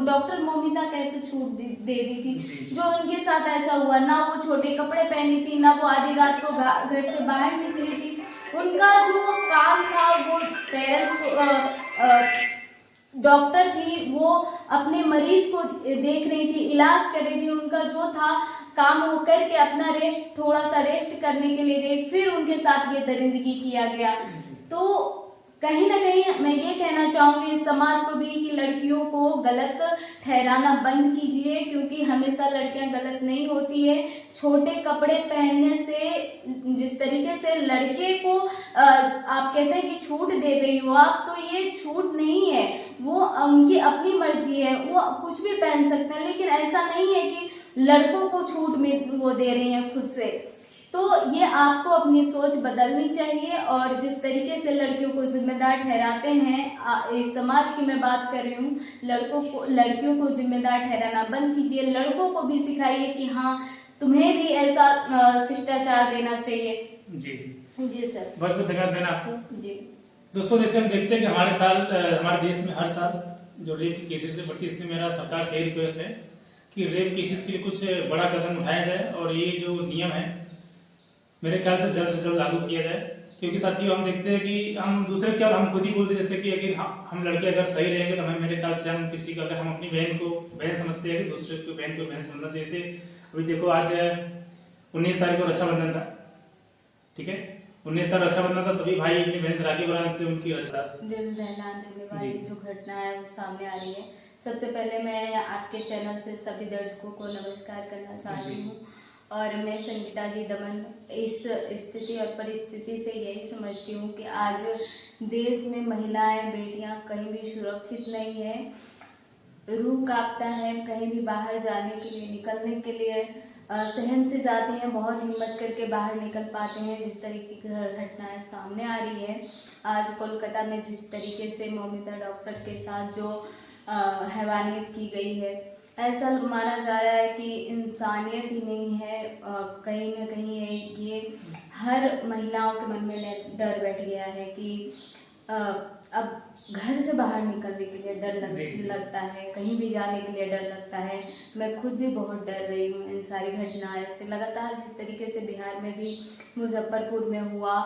Doctor Momita कैसे छूट दे दी थी? जो उनके साथ ऐसा हुआ, ना वो छोटे कपड़े पहनी थी, ना वो आधी रात को घर से बाहर निकली थी। उनका जो काम था वो पेरेंट्स को डॉक्टर थी, वो अपने मरीज को देख रही थी, इलाज कर रही थी। उनका जो था काम वो करके अपना रेस्ट, थोड़ा सा रेस्ट करने के लिए गई, फिर उनके साथ ये दरिंदगी किया गया। तो कहीं ना कहीं मैं ये कहना चाहूंगी इस समाज को भी कि लड़कियों को गलत ठहराना बंद कीजिए, क्योंकि हमेशा लड़कियां गलत नहीं होती है। छोटे कपड़े पहनने से, जिस तरीके से लड़के को आप कहते हैं कि छूट दे रही हो आप, तो ये छूट नहीं है, वो उनकी अपनी मर्जी है, वो कुछ भी पहन सकते हैं। लेकिन ऐसा नहीं है कि लड़कों को छूट में वो दे रही हैं खुद से। तो ये आपको अपनी सोच बदलनी चाहिए, और जिस तरीके से लड़कियों को जिम्मेदार ठहराते हैं, इस समाज की मैं बात कर रही हूँ, लड़कियों को जिम्मेदार ठहराना बंद कीजिए। लड़कों को भी सिखाइए कि हाँ, तुम्हें भी ऐसा शिष्टाचार देना चाहिए। जी जी सर, बहुत बहुत धन्यवाद मैंने आपको। जी दोस्तों, जैसे हम देखते हैं कि हमारे देश में हर साल जो रेप की केसेस है बढ़ती है, इससे मेरा सरकार से रिक्वेस्ट है कि रेप केसेस के लिए कुछ बड़ा कदम उठाया जाए, और ये जो नियम है मेरे ख्याल से जल्द लागू किया जाए। क्योंकि साथियों, हम देखते हैं कि हम दूसरे क्या, हम खुद ही बोलते हैं जैसे कि अगर हम लड़के अगर सही रहेंगे तो हमें, मेरे ख्याल से हम किसी का, अगर हम अपनी बहन को बहन समझते हैं कि दूसरे को बहन को बहन समझना चाहिए। जैसे अभी देखो, आज 19 तारीख को रक्षाबंधन था, ठीक है, 19 तारीख रक्षाबंधन था, सभी भाई अपनी बहन से राखी बनाने से उनकी रक्षा, दिल दहला देने वाली जो घटना है वो सामने आ रही है। सबसे पहले मैं आपके चैनल से सभी दर्शकों को नमस्कार करना चाहती हूँ, और मैं संगीता जी दमन इस स्थिति और परिस्थिति से यही समझती हूँ कि आज देश में महिलाएं, बेटियां कहीं भी सुरक्षित नहीं है। रूह कांपता है कहीं भी बाहर जाने के लिए, निकलने के लिए सहम से जाती हैं, बहुत हिम्मत करके बाहर निकल पाते हैं। जिस तरीके की घटनाएं सामने आ रही है, आज कोलकाता में जिस तरीके से मोमिता डॉक्टर के साथ जो हैवानियत की गई है, ऐसा माना जा रहा है कि इंसानियत ही नहीं है। कहीं ना कहीं ये हर महिलाओं के मन में डर बैठ गया है कि अब घर से बाहर निकलने के लिए डर लगता है, कहीं भी जाने के लिए डर लगता है। मैं खुद भी बहुत डर रही हूँ इन सारी घटनाएं से। लगातार जिस तरीके से बिहार में भी मुजफ्फरपुर में हुआ,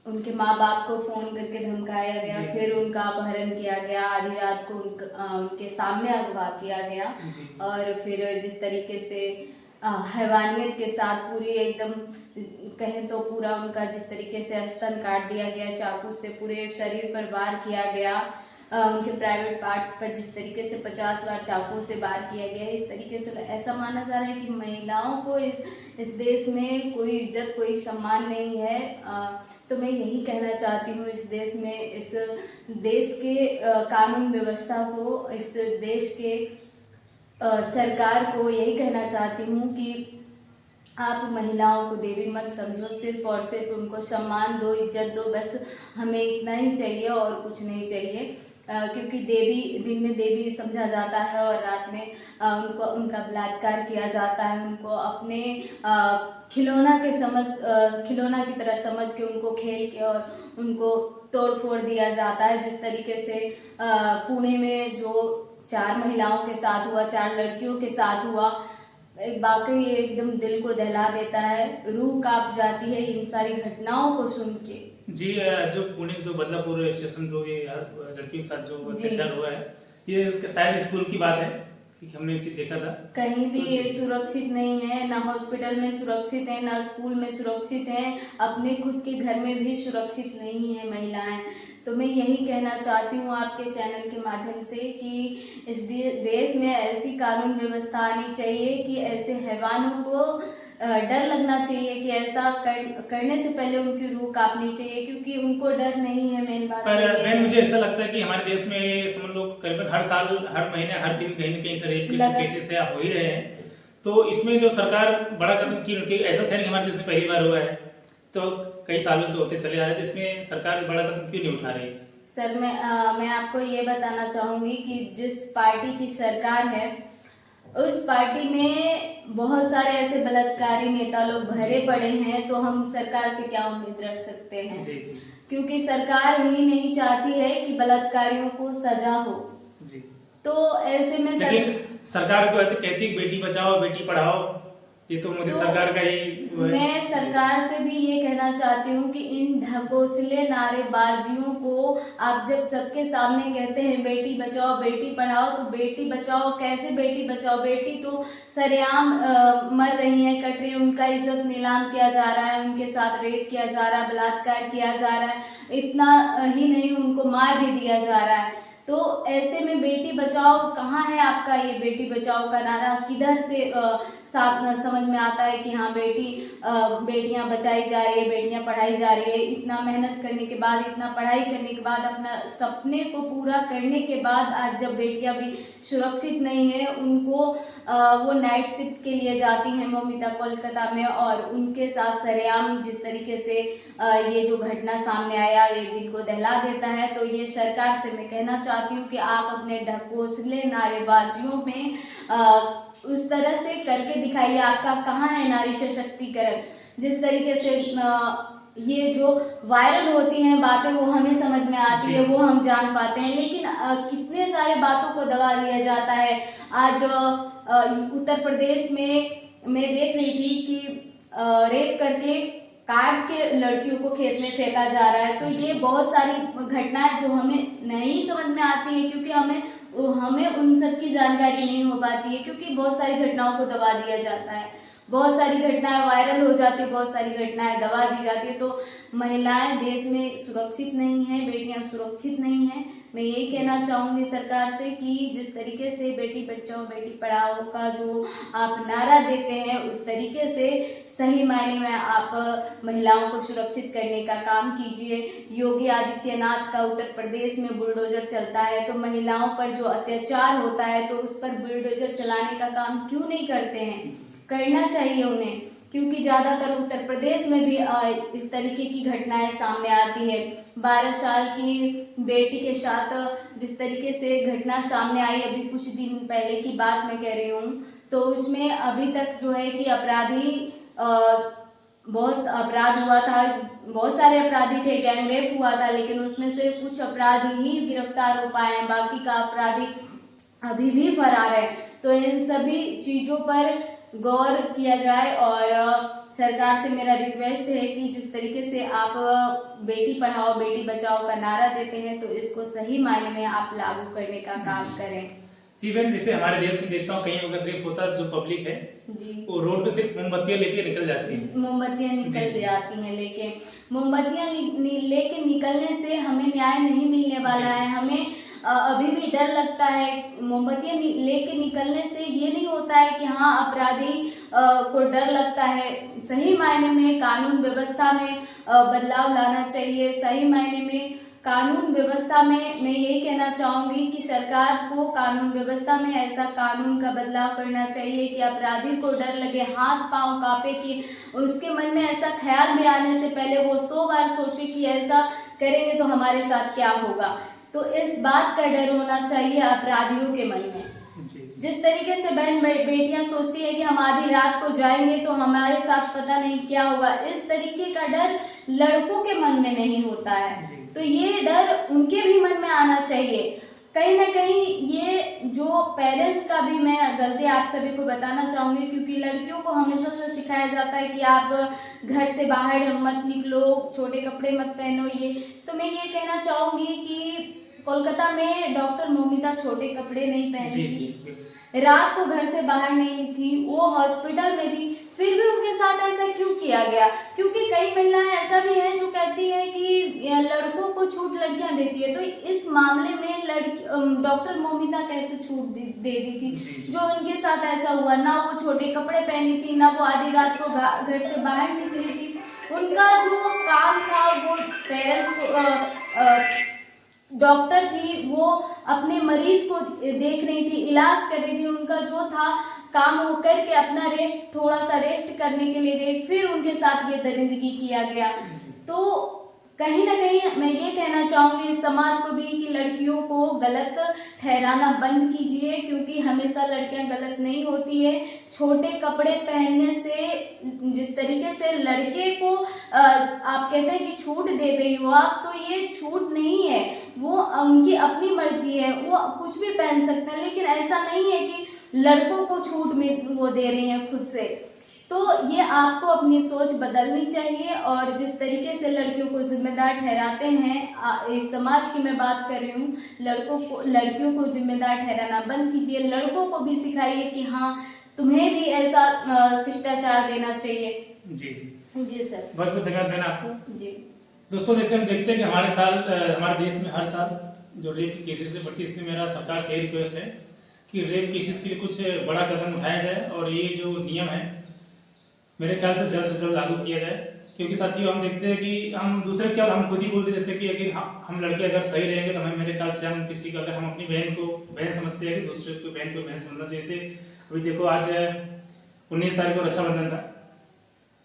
उनके माँ बाप को फ़ोन करके धमकाया गया, फिर उनका अपहरण किया गया, आधी रात को उनके सामने अगवा किया गया, और फिर जिस तरीके से हैवानियत के साथ पूरी एकदम कहें तो पूरा उनका जिस तरीके से स्तन काट दिया गया, चाकू से पूरे शरीर पर वार किया गया, उनके प्राइवेट पार्ट्स पर जिस तरीके से 50 बार चाकू से वार किया गया। इस तरीके से ऐसा माना जा रहा है कि महिलाओं को इस देश में कोई इज्जत, कोई सम्मान नहीं है। तो मैं यही कहना चाहती हूँ इस देश में, इस देश के कानून व्यवस्था को, इस देश के सरकार को यही कहना चाहती हूँ कि आप महिलाओं को देवी मत समझो, सिर्फ और सिर्फ उनको सम्मान दो, इज्जत दो, बस हमें इतना ही चाहिए और कुछ नहीं चाहिए। क्योंकि देवी दिन में देवी समझा जाता है और रात में उनका बलात्कार किया जाता है। उनको अपने खिलौना की तरह समझ के उनको खेल के और उनको तोड़ फोड़ दिया जाता है। जिस तरीके से पुणे में जो 4 महिलाओं के साथ हुआ, 4 लड़कियों के साथ हुआ, वाकई एकदम दिल को दहला देता है, रूह कांप जाती है इन सारी घटनाओं को सुन के। जी, जो पुणे जो बदलापुर स्टेशन जो ये लड़कियों के साथ जो अत्याचार हुआ है, ये शायद स्कूल की बात है कि हमने ये चीज देखा था। कहीं भी ये सुरक्षित नहीं है, ना हॉस्पिटल में सुरक्षित है, ना स्कूल में सुरक्षित है, अपने खुद के घर में भी सुरक्षित नहीं है महिलाएं। तो मैं यही कहना चाहती हूँ आपके चैनल के माध्यम से कि इस देश में ऐसी कानून व्यवस्था आनी चाहिए कि ऐसे हैवानों को डर लगना चाहिए कि ऐसा करने से पहले उनकी रूह कांपनी चाहिए, क्योंकि उनको डर नहीं है। मेन बात पर मुझे ऐसा लगता है कि हमारे देश में समझ लो करीबन हर साल, हर महीने, हर दिन कहीं न कहीं से रेप के केसेस हो ही रहे हैं। तो इसमें जो सरकार बड़ा कदम की, ऐसा था नहीं हमारे देश में पहली बार हुआ है, तो कई सालों से होते चले आ रहे थे। इसमें सरकार बड़ा कदम क्यों नहीं उठा रही? सर, मैं आपको ये बताना चाहूंगी कि जिस पार्टी की सरकार है उस पार्टी में बहुत सारे ऐसे बलात्कारी नेता लोग भरे पड़े हैं, तो हम सरकार से क्या उम्मीद रख सकते हैं? क्योंकि सरकार ही नहीं चाहती है कि बलात्कारियों को सजा हो। तो ऐसे में लेकिन सरकार को कहती है बेटी बचाओ बेटी पढ़ाओ, ये तो मोदी सरकार का ही वो है। मैं सरकार से भी ये कहना चाहती हूँ कि इन ढकोसले नारेबाजियों को आप जब सबके सामने कहते हैं बेटी बचाओ बेटी पढ़ाओ, तो बेटी बचाओ कैसे बेटी बचाओ, बेटी तो सरेआम मर रही है, कट रही है, उनका इज्जत नीलाम किया जा रहा है, उनके साथ रेप किया जा रहा है, बलात्कार किया जा रहा है, इतना ही नहीं उनको मार भी दिया जा रहा है। तो ऐसे में बेटी बचाओ कहाँ है आपका ये बेटी बचाओ का नारा, किधर से समझ में आता है कि हाँ बेटियां बचाई जा रही है, बेटियां पढ़ाई जा रही है। इतना मेहनत करने के बाद, इतना पढ़ाई करने के बाद, अपना सपने को पूरा करने के बाद आज जब बेटियां भी सुरक्षित नहीं है, उनको वो नाइट शिफ्ट के लिए जाती हैं ममिता कोलकाता में, और उनके साथ सरेआम जिस तरीके से ये जो घटना सामने आया ये दिल को दहला देता है। तो ये सरकार से मैं कहना चाहती हूँ कि आप अपने ढकोसले नारेबाजियों में उस तरह से करके दिखाइए आपका कहाँ है नारी सशक्तिकरण। जिस तरीके से ये जो वायरल होती हैं बातें वो हमें समझ में आती है, वो हम जान पाते हैं, लेकिन कितने सारे बातों को दबा दिया जाता है। आज उत्तर प्रदेश में मैं देख रही थी कि रेप करके काट के लड़कियों को खेत में फेंका जा रहा है। तो ये बहुत सारी घटनाएं जो हमें नहीं समझ में आती है, क्योंकि हमें उन सब की जानकारी नहीं हो पाती है, क्योंकि बहुत सारी घटनाओं को दबा दिया जाता है, बहुत सारी घटनाएं वायरल हो जाती है, बहुत सारी घटनाएं दबा दी जाती है। तो महिलाएं देश में सुरक्षित नहीं हैं, बेटियां सुरक्षित नहीं हैं। मैं यही कहना चाहूँगी सरकार से कि जिस तरीके से बेटी बचाओ बेटी पढ़ाओ का जो आप नारा देते हैं, उस तरीके से सही मायने में आप महिलाओं को सुरक्षित करने का काम कीजिए। योगी आदित्यनाथ का उत्तर प्रदेश में बुलडोजर चलता है, तो महिलाओं पर जो अत्याचार होता है तो उस पर बुलडोजर चलाने का काम क्यों नहीं करते हैं? करना चाहिए उन्हें, क्योंकि ज़्यादातर उत्तर प्रदेश में भी इस तरीके की घटनाएं सामने आती है। 12 साल की बेटी के साथ जिस तरीके से घटना सामने आई, अभी कुछ दिन पहले की बात मैं कह रही हूँ, तो उसमें अभी तक जो है कि अपराधी बहुत अपराध हुआ था, बहुत सारे अपराधी थे, गैंग रेप हुआ था, लेकिन उसमें से कुछ अपराधी ही गिरफ्तार हो पाए हैं, बाकी का अपराधी अभी भी फरार है। तो इन सभी चीज़ों पर गौर किया जाए, और सरकार से मेरा रिक्वेस्ट है कि जिस तरीके से आप बेटी पढ़ाओ बेटी बचाओ का नारा देते हैं, तो इसको सही मायने में आप लागू करने का काम करें। जी बहन, जैसे हमारे देश में देखता हूँ कहीं अगर रेप होता है, जो पब्लिक है जी वो रोड पे सिर्फ मोमबत्तियां लेके निकल जाती हैं, मोमबत्तियां निकल जाती हैं, लेके मोमबत्तियां लेके निकलने से हमें न्याय नहीं मिलने वाला है। हमें अभी भी डर लगता है। मोमबत्तियां लेके निकलने से ये नहीं होता है कि हाँ अपराधी को डर लगता है। सही मायने में कानून व्यवस्था में बदलाव लाना चाहिए। सही मायने में कानून व्यवस्था में मैं यही कहना चाहूँगी कि सरकार को कानून व्यवस्था में ऐसा कानून का बदलाव करना चाहिए कि अपराधी को डर लगे, हाथ पांव कांपे, कि उसके मन में ऐसा ख्याल भी आने से पहले वो 100 बार सोचे कि ऐसा करेंगे तो हमारे साथ क्या होगा। तो इस बात का डर होना चाहिए अपराधियों के मन में। जिस तरीके से बहन बेटियां सोचती है कि हम आधी रात को जाएंगे तो हमारे साथ पता नहीं क्या होगा, इस तरीके का डर लड़कों के मन में नहीं होता है। तो ये डर उनके भी मन में आना चाहिए। कहीं ना कहीं ये जो पेरेंट्स का भी मैं गलती आप सभी को बताना चाहूँगी, क्योंकि लड़कियों को हमेशा से सिखाया जाता है कि आप घर से बाहर मत निकलो, छोटे कपड़े मत पहनो। ये तो मैं ये कहना चाहूँगी कि कोलकाता में डॉक्टर मोमिता छोटे कपड़े नहीं पहनी थी, रात को घर से बाहर नहीं थी, वो हॉस्पिटल में थी, फिर भी उनके साथ ऐसा क्यों किया गया? क्योंकि कई महिलाएं ऐसा भी हैं जो कहती हैं कि लड़कों को छूट लड़कियां देती है। तो इस मामले में डॉक्टर मोमिता कैसे छूट दे दी थी? जो उनके साथ ऐसा हुआ, ना वो छोटे कपड़े पहनी थी, ना वो आधी रात को घर से बाहर निकली थी। उनका जो काम था वो पेरेंट्स को डॉक्टर थी, वो अपने मरीज को देख रही थी, इलाज कर रही थी। उनका जो था काम वो करके अपना थोड़ा सा रेस्ट करने के लिए गई, फिर उनके साथ ये दरिंदगी किया गया। तो कहीं ना कहीं मैं ये कहना चाहूँगी इस समाज को भी कि लड़कियों को गलत ठहराना बंद कीजिए, क्योंकि हमेशा लड़कियां गलत नहीं होती है। छोटे कपड़े पहनने से जिस तरीके से लड़के को आप कहते हैं कि छूट दे रही हो आप, तो ये छूट नहीं है। वो उनकी अपनी मर्जी है, वो कुछ भी पहन सकते हैं, लेकिन ऐसा नहीं है कि लड़कों को छूट में वो दे रही हैं खुद से। तो ये आपको अपनी सोच बदलनी चाहिए, और जिस तरीके से लड़कियों को जिम्मेदार ठहराते हैं, इस समाज की मैं बात कर रही हूँ, लड़कियों को जिम्मेदार ठहराना बंद कीजिए। लड़कों को भी सिखाइए कि हाँ, तुम्हें भी ऐसा शिष्टाचार देना चाहिए। जी जी सर। बहुत बहुत धन्यवाद मैंने आपको। जी दोस्तों, जैसे हम देखते हैं कि हमारे देश में हर साल जो रेप की केसेस है बढ़ती है, इसमें मेरा सरकार से रिक्वेस्ट है कि रेप केसेस के लिए कुछ बड़ा कदम उठाया जाए, और ये जो नियम है मेरे ख्याल से जल्द लागू किया जाए। क्योंकि साथियों, हम देखते हैं कि हम दूसरे क्या, हम खुद ही बोलते हैं, जैसे कि अगर हम लड़के अगर सही रहेंगे तो हमें, मेरे ख्याल से हम किसी का, अगर हम अपनी बहन को बहन समझते हैं कि दूसरे को बहन समझना चाहिए। जैसे अभी देखो, आज 19 तारीख को रक्षाबंधन था,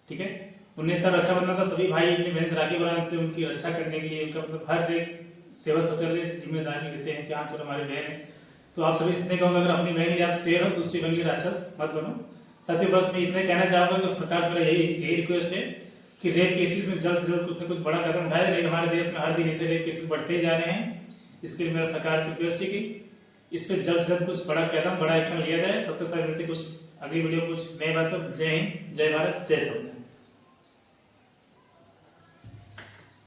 ठीक है, 19 तारीख रक्षाबंधन था, सभी भाई अपनी बहन से राखी बनाने से उनकी रक्षा करने के लिए, उनका मतलब हर एक सेवा करने की जिम्मेदारी लेते हैं कि हाँ चलो हमारी बहन है। तो आप सभी इतने कहूँगा, अगर अपनी बहन के लिए आप शेर हो, दूसरी बहन के लिए राक्षस मत बनो। साथियों, बस मैं इतने कहना चाहूँगा कि सरकार से मेरा यही रिक्वेस्ट है कि रेप केसेस में जल्द से जल्द कुछ न कुछ बड़ा कदम उठाए, नहीं हमारे देश में हर दिन ऐसे रेप केसेस बढ़ते ही जा रहे हैं। इसके लिए मेरा सरकार से रिक्वेस्ट है कि इस पर जल्द से जल्द कुछ बड़ा कदम, बड़ा एक्शन लिया जाए। तब तक सारे मिलते कुछ अगली वीडियो कुछ नई बात। जय हिंद, जय भारत, जय संविधान।